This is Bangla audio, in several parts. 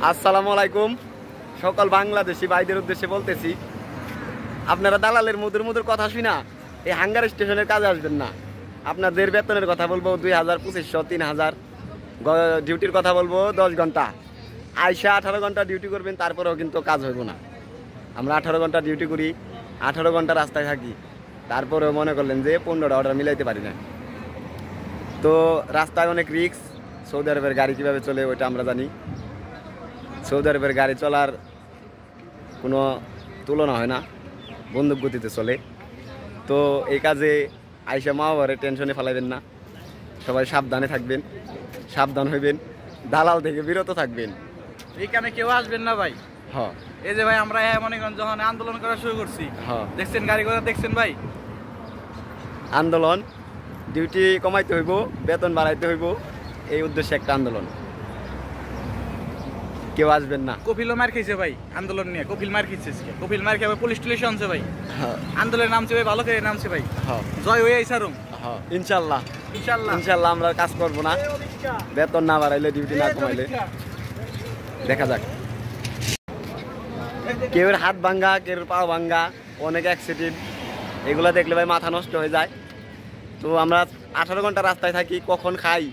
আসসালামু আলাইকুম। সকল বাংলাদেশি ভাইদের উদ্দেশ্যে বলতেছি, আপনারা দালালের মধুর মধুর কথা শুনা এই হাঙ্গার স্টেশনের কাজে আসবেন না। আপনাদের বেতনের কথা বলবো 2000, 2500, 3000। ডিউটির কথা বলবো 10 ঘন্টা। আইসা 18 ঘন্টা ডিউটি করবেন, তারপরেও কিন্তু কাজ হইব না। আমরা 18 ঘন্টা ডিউটি করি, 18 ঘন্টা রাস্তায় থাকি, তারপরেও মনে করলেন যে 15টা অর্ডার মিলাইতে পারি না। তো রাস্তায় অনেক রিস্ক। সৌদি আরবের গাড়ি কীভাবে চলে ওইটা আমরা জানি। সৌদি আরবের গাড়ি চলার কোনো তুলনা হয় না, বন্দুক গতিতে চলে। তো এই কাজে আইসা মা বাবারে টেনশনে ফেলাইবেন না। সবাই সাবধানে থাকবেন, সাবধান হইবেন, দালাল থেকে বিরত থাকবেন। এইখানে কেউ আসবেন না ভাই। হ্যাঁ, এই যে ভাই আমরা মনে করেন যখন আন্দোলন করা শুরু করছি, দেখছেন গাড়ি ঘোড়া দেখছেন ভাই। আন্দোলন, ডিউটি কমাইতে হইব, বেতন বাড়াইতে হইব, এই উদ্দেশ্যে একটা আন্দোলন। কেউ আসবেন না। কপিলও মার খেয়েছে ভাই আন্দোলন নিয়ে, কপিল মার খেয়েছে। কপিল মার খেয়ে পুলিশ টুলিশ আনছে ভাই। আন্দোলনের নামছে ভাই, ভালো করে নামছে ভাই। জয় হয়ে আইসারুম ইনশাল্লাহ। ইনশাল্লাহ ইনশাল্লাহ আমরা কাজ করবো না, বেতন না বাড়াইলে, ডিউটি না কমাইলে। দেখা যাক। কেউ হাত ভাঙ্গা, কেউ পা ভাঙ্গা, অনেক অ্যাক্সিডেন্ট, এগুলো দেখলে ভাই মাথা নষ্ট হয়ে যায়। তো আমরা 18 ঘন্টা রাস্তায় থাকি, কখন খাই,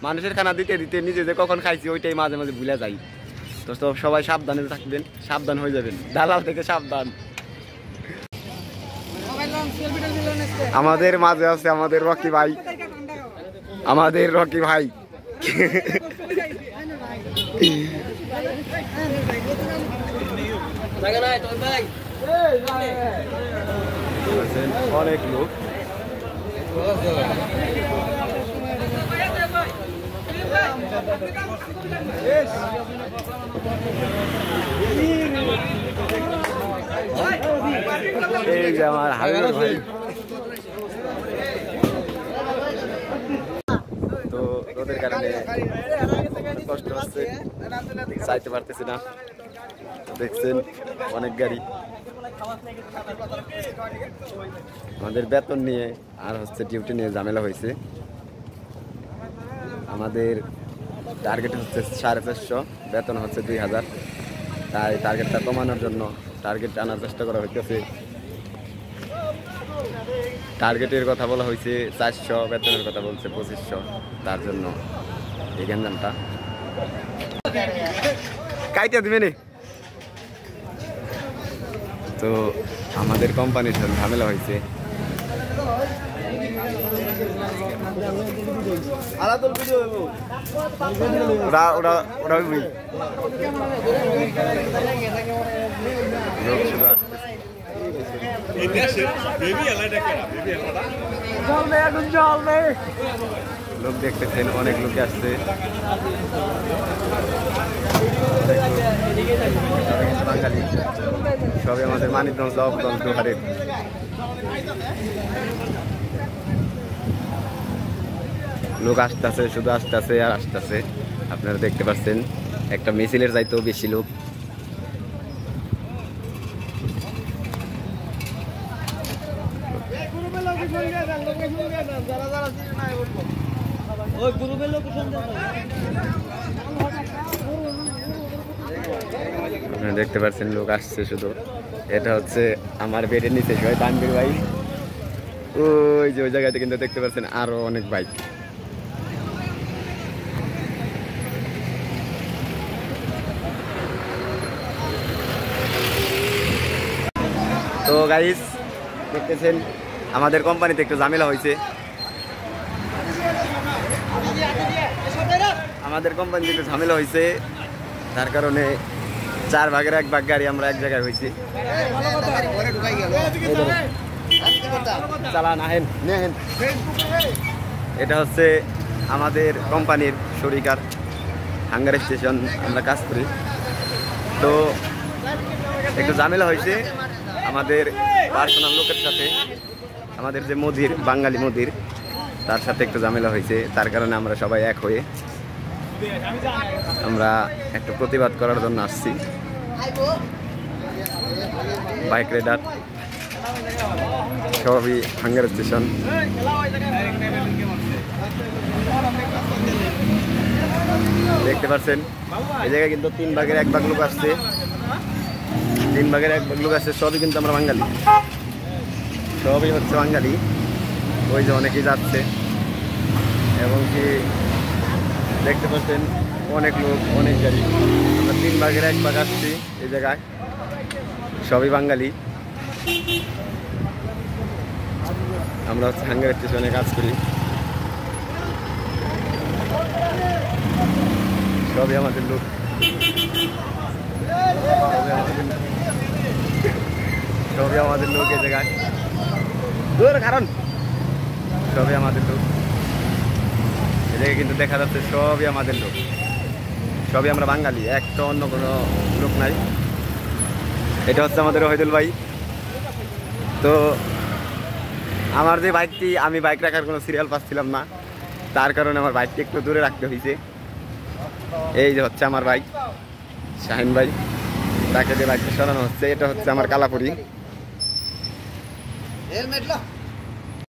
মানুষের খানা দিতে দিতে নিজে যে কখন খাইছি ওইটাই মাঝে মাঝে ভুলে যাই। তো সবাই সাবধানে থাকবেন, সাবধান হয়ে যাবেন, দালাল থেকে সাবধান। আমাদের মাঝে আছে আমাদের রকি ভাই, আমাদের রকি ভাই। অনেক লোক। এই যে আমার হাবিব ভাই। তো রোদের কারণে কষ্ট হচ্ছে, চাইতে পারতেছি না। দেখছেন অনেক গাড়ি। আমাদের বেতন নিয়ে আর ডিউটি নিয়ে ঝামেলা হয়েছে। আমাদের টার্গেট হচ্ছে 450, বেতন হচ্ছে 2000। তাই টার্গেটটা কমানোর জন্য টার্গেট আনার চেষ্টা করা হইতেছে। টার্গেটের কথা বলা হয়েছে 400, বেতনের কথা বলছে 2500। তার জন্য এই গ্যাঞ্জামটা কাইটা দিবে নে। তো আমাদের কোম্পানির সাথে ঝামেলা হয়েছে। লোক দেখতেছেন, অনেক লোক আসছে। বাঙালি সবাই আমাদের মানিকগঞ্জ জোহারের। লোক আসতেছে, শুধু আসতেছে আর আসতেছে। আপনারা দেখতে পাচ্ছেন একটা মিছিলের যাইতেও বেশি লোক। আপনারা দেখতে পাচ্ছেন লোক আসছে শুধু। এটা হচ্ছে আমার বেডের নিচে সবাই তানভীর ভাই। ওই যে ওই জায়গাতে কিন্তু দেখতে পাচ্ছেন আরো অনেক বাইক। তো গাইস দেখতেছেন আমাদের কোম্পানিতে একটু ঝামেলা হয়েছে। আমাদের কোম্পানিতে একটু ঝামেলা হয়েছে, তার কারণে 4 ভাগের 1 ভাগ গাড়ি আমরা এক জায়গায় হয়েছি। চালান আহেন নেহেন। এটা হচ্ছে আমাদের কোম্পানির শরিকার হাঙ্গার স্টেশন, আমরা কাজ করি। তো একটু ঝামেলা হয়েছে আমাদের পার্সোনাল লোকের সাথে, আমাদের যে মদির, বাঙালি মদির, তার সাথে একটু ঝামেলা হয়েছে। তার কারণে আমরা সবাই এক হয়ে আমরা একটু প্রতিবাদ করার জন্য আসছি। বাইক রাইডার সবই হাঙ্গার স্টেশন। দেখতে পাচ্ছেন এই জায়গায় কিন্তু 3 ভাগের 1 ভাগ লোক আসছে, 3 ভাগের 1 ভাগ লোক আসছে, সবই কিন্তু আমরা বাঙালি, সবই হচ্ছে বাঙালি। ওই যে অনেকেই যাচ্ছে এবং কি দেখতে পাচ্ছেন অনেক লোক, অনেক গাড়ি। আমরা 3 ভাগের 1 ভাগ আসছি এই জায়গায়, সবই বাঙালি। আমরা হচ্ছে হাঙ্গার স্টেশনে কাজ করি, সবই আমাদের লোক, সবই আমাদের লোক এই জায়গায়, কারণ সবই আমাদের লোক এই জায়গায় কিন্তু দেখা যাচ্ছে সবই আমাদের লোক, সবই আমরা বাঙালি, একটা অন্য কোনো লোক নাই। এটা হচ্ছে আমাদের ওহিদুল ভাই। তো আমার যে বাইকটি, আমি বাইক রাখার কোনো সিরিয়াল পাচ্ছিলাম না, তার কারণে আমার বাইকটি একটু দূরে রাখতে হয়েছে। এই যে হচ্ছে আমার বাইক শাহিন ভাই, তাকে যে বাইকটা সরানো হচ্ছে, এটা হচ্ছে আমার কালাপুরি।